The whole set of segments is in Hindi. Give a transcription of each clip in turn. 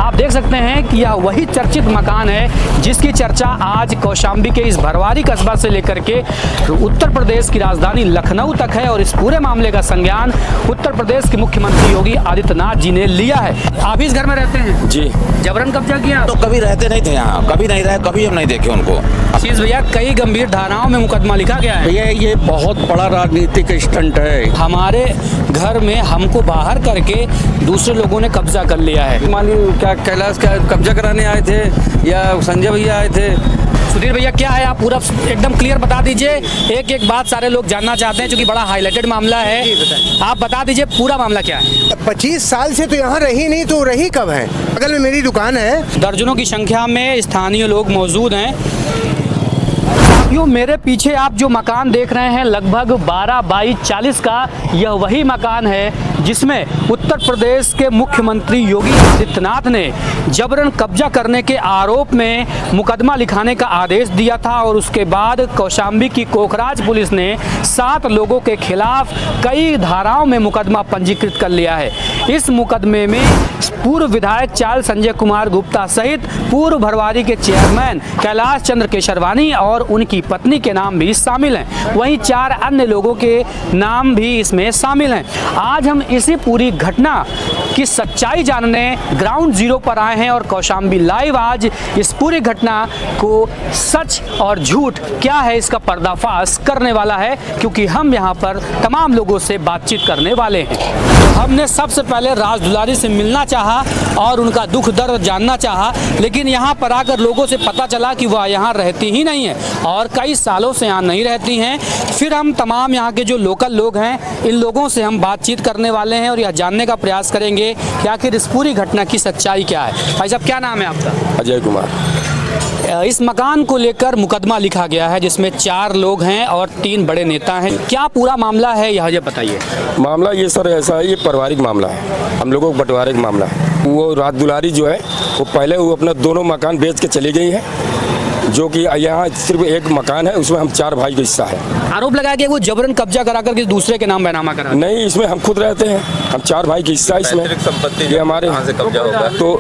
आप देख सकते हैं कि यह वही चर्चित मकान है जिसकी चर्चा आज कौशाम्बी के इस भरवारी कस्बा से लेकर के उत्तर प्रदेश की राजधानी लखनऊ तक है। और इस पूरे मामले का संज्ञान उत्तर प्रदेश के मुख्यमंत्री योगी आदित्यनाथ जी ने लिया है। आप इस घर में रहते हैं? जी। जबरन कब्जा किया? तो कभी रहते नहीं थे यहाँ, कभी नहीं रहे, कभी हम नहीं देखे उनको। आशीष भैया, कई गंभीर धाराओं में मुकदमा लिखा गया है। भैया ये बहुत बड़ा राजनीतिक स्टंट है। हमारे घर में हमको बाहर करके दूसरे लोगों ने कब्जा कर लिया है। मालिक क्या कैलाश का कब्जा कराने आए थे या संजय भैया आए थे? सुधीर भैया, क्या है, आप पूरा एकदम क्लियर बता दीजिए। एक एक बात सारे लोग जानना चाहते हैं क्योंकि बड़ा हाईलाइटेड मामला है। आप बता दीजिए पूरा मामला क्या है। 25 साल से तो यहाँ रही नहीं, तो रही कब है? बगल में मेरी दुकान है। दर्जनों की संख्या में स्थानीय लोग मौजूद हैं। साथियों, मेरे पीछे आप जो मकान देख रहे हैं लगभग 12 बाई 40 का, यह वही मकान है जिसमें उत्तर प्रदेश के मुख्यमंत्री योगी आदित्यनाथ ने जबरन कब्जा करने के आरोप में मुकदमा लिखाने का आदेश दिया था। और उसके बाद कौशाम्बी की कोखराज पुलिस ने 7 लोगों के खिलाफ कई धाराओं में मुकदमा पंजीकृत कर लिया है। इस मुकदमे में पूर्व विधायक चाल संजय कुमार गुप्ता सहित पूर्व भरवारी के चेयरमैन कैलाश चंद्र केशरवानी और उनकी पत्नी के नाम भी शामिल हैं। वहीं 4 अन्य लोगों के नाम भी इसमें शामिल हैं। आज हम इसी पूरी घटना की सच्चाई जानने ग्राउंड जीरो पर आए हैं और कौशाम्बी लाइव आज इस पूरी घटना को सच और झूठ क्या है इसका पर्दाफाश करने वाला है, क्योंकि हम यहाँ पर तमाम लोगों से बातचीत करने वाले हैं। हमने सबसे पहले राज दुलारी से मिलना चाहा और उनका दुख दर्द जानना चाहा, लेकिन यहाँ पर आकर लोगों से पता चला कि वह यहाँ रहती ही नहीं है और कई सालों से यहाँ नहीं रहती हैं। फिर हम तमाम यहाँ के जो लोकल लोग हैं इन लोगों से हम बातचीत करने वाले हैं और यह जानने का प्रयास करेंगे कि आखिर इस पूरी घटना की सच्चाई क्या है। भाई साहब, क्या नाम है आपका? अजय कुमार। इस मकान को लेकर मुकदमा लिखा गया है जिसमें 4 लोग हैं और 3 बड़े नेता हैं। क्या पूरा मामला है यह बताइए। मामला ये सर ऐसा है, ये पारिवारिक मामला है, हम लोगों को बंटवारे का मामला है। वो राज दुलारी जो है वो पहले वो अपना दोनों मकान बेच के चली गई है, जो कि यहाँ सिर्फ एक मकान है, उसमें हम 4 भाई का हिस्सा है। आरोप लगाया गया वो जबरन कब्जा करा करके दूसरे के नाम बैनामा करा। नहीं, इसमें हम खुद रहते हैं, हम 4 भाई का हिस्सा इसमें। ये हमारे से कब्जा होगा तो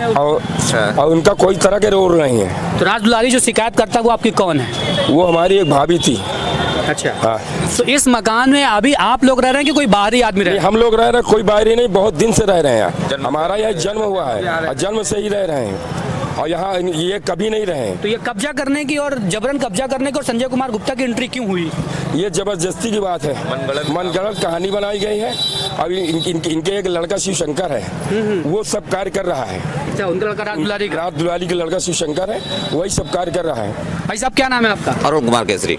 और उनका कोई तरह के रोल नहीं है। तो राज दुलारी जो शिकायत करता है वो आपकी कौन है? वो हमारी एक भाभी थी। अच्छा। हाँ। तो इस मकान में अभी आप लोग रह रहे हैं कि कोई बाहरी आदमी रह रहे हैं? हम लोग रह रहे हैं, कोई बाहरी नहीं, बहुत दिन से रह रहे हैं। हमारा यहाँ जन्म हुआ है, जन्म से ही रह रहे हैं और यहाँ ये कभी नहीं रहे। तो ये कब्जा करने की और जबरन कब्जा करने की और संजय कुमार गुप्ता की एंट्री क्यों हुई? ये जबरदस्ती की बात है, मनगढ़ंत कहानी बनाई गई है। अभी इनके एक लड़का शिव शंकर है, वो सब कार्य कर रहा है। अच्छा, उनका लड़का राज दुलारी का लड़का शिव शंकर है, वही सब कार्य कर रहा है। भाई साहब, क्या नाम है आपका? अरुण कुमार केसरी।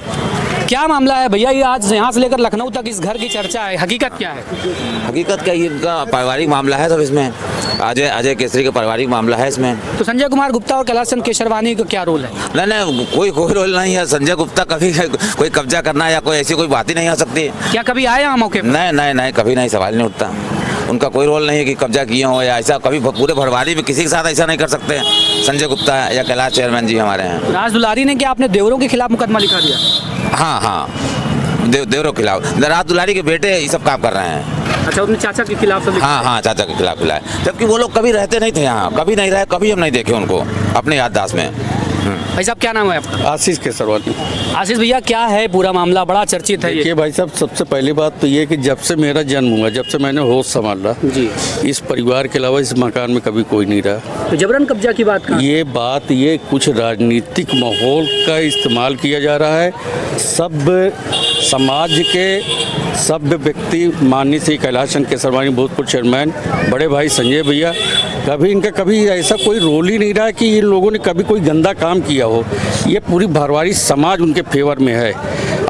क्या मामला है भैया, ये आज यहाँ से लेकर लखनऊ तक इस घर की चर्चा है, हकीकत क्या है? हकीकत क्या, ये इनका पारिवारिक मामला है। सब इसमें अजय केसरी का पारिवारिक मामला है इसमें। तो संजय कुमार गुप्ता और कैलाश चंद्र केशरवानी का क्या रोल है? नहीं, कोई रोल नहीं है। संजय गुप्ता कभी कोई कब्जा करना या कोई ऐसी कोई बात ही नहीं आ सकती। क्या कभी आए यहाँ मौके पर? नहीं, कभी नहीं, सवाल नहीं उठता। उनका कोई रोल नहीं है कि कब्जा किए हो या ऐसा। कभी पूरे भरवारी में किसी के साथ ऐसा नहीं कर सकते संजय गुप्ता या कैलाश चेयरमैन जी हमारे हैं। राज दुलारी ने क्या अपने देवरों के खिलाफ मुकदमा लिखा दिया? हाँ, देवरों के खिलाफ। राज दुलारी के बेटे ये सब काम कर रहे हैं। अच्छा, अपने चाचा के खिलाफ? हाँ, चाचा के खिलाफ खिलाए, जबकि वो लोग कभी रहते नहीं थे यहाँ, कभी नहीं रहे, कभी हम नहीं देखे उनको अपने याददाश्त में। भाई साहब, क्या नाम है आपका? आशीष केशरवानी। आशीष भैया, क्या है पूरा मामला? बड़ा चर्चित है। देखिए भाई साहब, सबसे पहली बात तो ये कि जब से मेरा जन्म हुआ, जब से मैंने होश संभाला जी, इस परिवार के अलावा इस मकान में कभी कोई नहीं रहा। तो जबरन कब्जा की बात ये कुछ राजनीतिक माहौल का इस्तेमाल किया जा रहा है। सब समाज के सब व्यक्ति, माननीय श्री कैलाश चंद्र केशरवानी भूतपूर्व चेयरमैन, बड़े भाई संजय भैया, कभी ऐसा कोई रोल ही नहीं रहा कि इन लोगों ने कभी कोई गंदा काम किया हो। ये पूरी भरवारी समाज उनके फेवर में है।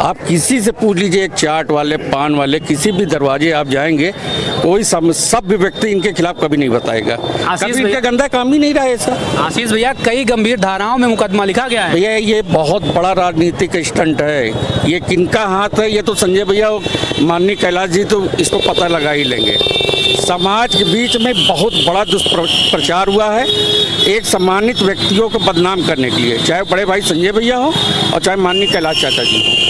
आप किसी से पूछ लीजिए, एक चाट वाले, पान वाले, किसी भी दरवाजे आप जाएंगे, कोई सब व्यक्ति इनके खिलाफ कभी नहीं बताएगा। कभी इनका गंदा काम ही नहीं रहा ऐसा। आशीष भैया, कई गंभीर धाराओं में मुकदमा लिखा गया है। भैया ये बहुत बड़ा राजनीतिक स्टंट है। ये किनका हाथ है ये तो संजय भैया, माननीय कैलाश जी तो इसको पता लगा ही लेंगे। समाज के बीच में बहुत बड़ा दुष्प्रचार हुआ है एक सम्मानित व्यक्तियों को बदनाम करने के लिए, चाहे बड़े भाई संजय भैया हो और चाहे माननीय कैलाश चाचा जी हो।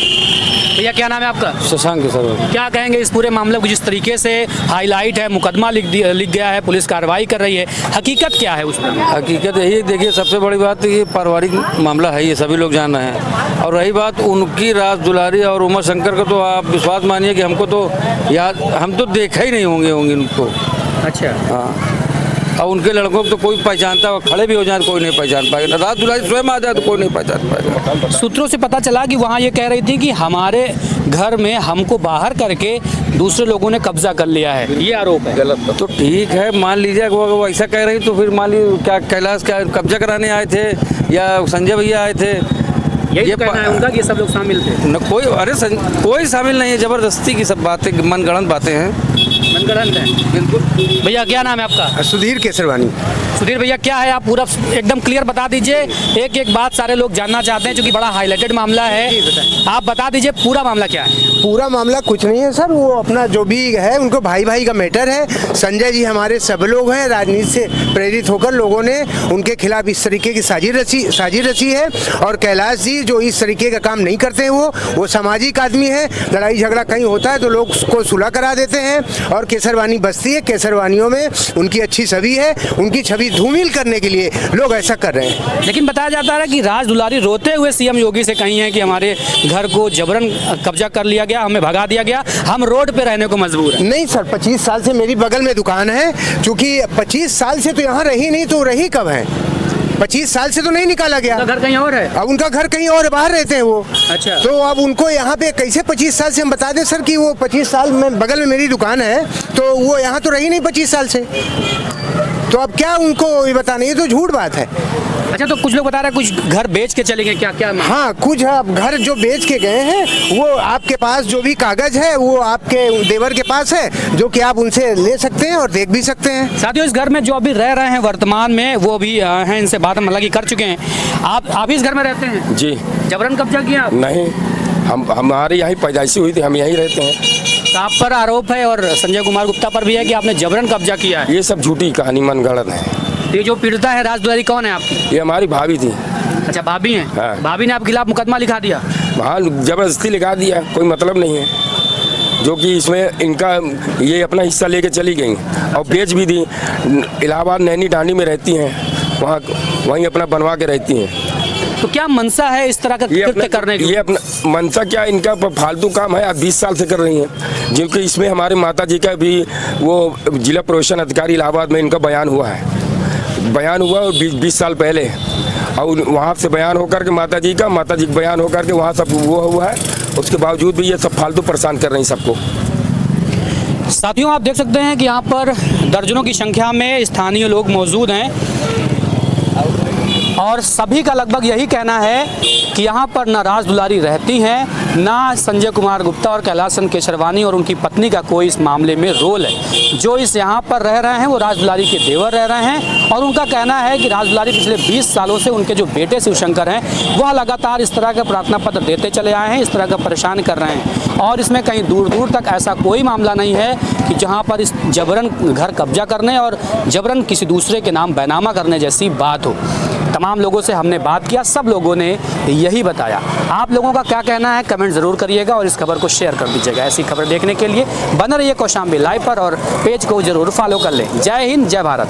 भैया क्या नाम है आपका? शशांक सर। क्या कहेंगे इस पूरे मामले को, जिस तरीके से हाईलाइट है, मुकदमा लिख गया है, पुलिस कार्रवाई कर रही है, हकीकत क्या है उसमें? हकीकत यही देखिए, सबसे बड़ी बात तो ये पारिवारिक मामला है, ये सभी लोग जान रहे हैं। और रही बात उनकी राज दुलारी और उमा शंकर का, तो आप विश्वास मानिए कि हमको तो याद, हम तो देखा ही नहीं होंगे उनको। अच्छा। हाँ, और उनके लड़कों को तो कोई पहचानता, और खड़े भी हो जाए तो कोई नहीं पहचान पाएगा, राज दुलारी स्वयं आ जाए तो कोई नहीं पहचान पाएगा। सूत्रों से पता चला कि वहाँ ये कह रही थी कि हमारे घर में हमको बाहर करके दूसरे लोगों ने कब्जा कर लिया है, ये आरोप है। गलत तो ठीक है, मान लीजिए वो ऐसा कह रही, तो फिर मान लीजिए क्या कैलाश क्या कब्जा कराने आए थे या संजय भैया आए थे? ये कहना है उनका कि ये सब लोग शामिल थे। न कोई, अरे कोई शामिल नहीं है, जबरदस्ती की सब बातें, मनगढ़ंत बातें हैं। मनगढ़ंत है बिल्कुल। भैया क्या नाम है आपका? सुधीर केसरवानी। सुधीर भैया क्या है, आप पूरा एकदम क्लियर बता दीजिए। एक एक बात सारे लोग जानना चाहते हैं, क्योंकि बड़ा हाईलाइटेड मामला है। आप बता दीजिए पूरा मामला क्या है। पूरा मामला कुछ नहीं है सर, वो अपना जो भी है उनको भाई भाई का मैटर है। संजय जी हमारे सब लोग हैं, राजनीति से प्रेरित होकर लोगों ने उनके खिलाफ इस तरीके की साजिश रची है। और कैलाश जी जो इस तरीके का काम नहीं करते हैं, वो सामाजिक आदमी है। लड़ाई झगड़ा कहीं होता है तो लोग उसको सुलह करा देते हैं। और केसरवानी बस्ती है, केसरवानियों में उनकी अच्छी छवि है, उनकी छवि धूमिल करने के लिए लोग ऐसा कर रहे हैं। लेकिन बताया जाता है कि राज दुलारी रोते हुए सीएम योगी से कही है कि हमारे घर को जबरन कब्जा कर लिया गया, हमें भगा दिया गया, हम रोड पे रहने को मजबूर हैं। नहीं सर, 25 साल से मेरी बगल में दुकान है, क्योंकि 25 साल से तो यहाँ रही नहीं, तो रही कब है? 25 साल से तो नहीं निकाला गया। उनका घर कहीं और है। अब उनका घर कहीं और, बाहर रहते हैं वो। अच्छा। तो अब उनको यहाँ पे कैसे 25 साल से हम बता दें सर कि वो 25 साल में बगल में मेरी दुकान है, तो वो यहाँ तो रही नहीं 25 साल से। तो अब क्या उनको ये बताना, ये तो झूठ बात है। अच्छा, तो कुछ लोग बता रहे हैं कुछ घर बेच के चले गए, क्या क्या? हाँ, कुछ अब घर जो बेच के गए हैं वो आपके पास जो भी कागज है वो आपके देवर के पास है, जो कि आप उनसे ले सकते हैं और देख भी सकते हैं। साथियों, इस घर में जो अभी रह रहे हैं वर्तमान में, वो भी हैं, इनसे बात हम हालांकि कर चुके हैं। आप इस घर में रहते हैं? जी। जबरन कब्जा किया आप? नहीं, हमारे यहीं पैदाइशी हुई थी, हम यहीं रहते हैं। तो आप पर आरोप है और संजय कुमार गुप्ता पर भी है कि आपने जबरन कब्जा किया है। ये सब झूठी कहानी, मनगढ़ंत है। ये जो पीड़िता है राज दुलारी कौन है आपकी? ये हमारी भाभी थी। अच्छा, भाभी हैं। हाँ। भाभी ने आपके खिलाफ मुकदमा लिखा दिया? हाँ, जबरदस्ती लिखा दिया, कोई मतलब नहीं है। जो कि इसमें इनका ये अपना हिस्सा लेके चली गई और बेच भी दी। इलाहाबाद नैनी डांडी में रहती हैं, वहाँ वहीं अपना बनवा के रहती हैं। तो क्या मनसा है इस तरह का कृत्य करने की? ये अपना मनसा क्या, इनका फालतू काम है, आप 20 साल से कर रही हैं। जिनके इसमें हमारे माता जी का भी वो जिला प्रोशन अधिकारी इलाहाबाद में इनका बयान हुआ है, और 20 साल पहले। और वहाँ से बयान होकर के माता जी का बयान होकर के वहाँ सब वो हुआ है। उसके बावजूद भी ये सब फालतू परेशान कर रही हैं सबको। साथियों, आप देख सकते हैं कि यहाँ पर दर्जनों की संख्या में स्थानीय लोग मौजूद हैं और सभी का लगभग यही कहना है कि यहाँ पर ना राज दुलारी रहती हैं, ना संजय कुमार गुप्ता और कैलाश केसरवानी और उनकी पत्नी का कोई इस मामले में रोल है। जो इस यहाँ पर रह रहे हैं वो राज दुलारी के देवर रह रहे हैं और उनका कहना है कि राज दुलारी पिछले 20 सालों से उनके जो बेटे शिवशंकर हैं वह लगातार इस तरह का प्रार्थना पत्र देते चले आए हैं, इस तरह का परेशान कर रहे हैं। और इसमें कहीं दूर दूर तक ऐसा कोई मामला नहीं है कि जहाँ पर इस जबरन घर कब्जा करने और जबरन किसी दूसरे के नाम बैनामा करने जैसी बात हो। तमाम लोगों से हमने बात किया, सब लोगों ने यही बताया। आप लोगों का क्या कहना है कमेंट ज़रूर करिएगा और इस खबर को शेयर कर दीजिएगा। ऐसी खबर देखने के लिए बने रहिए कौशाम्बी लाइव पर और पेज को ज़रूर फॉलो कर लें। जय हिंद, जय भारत।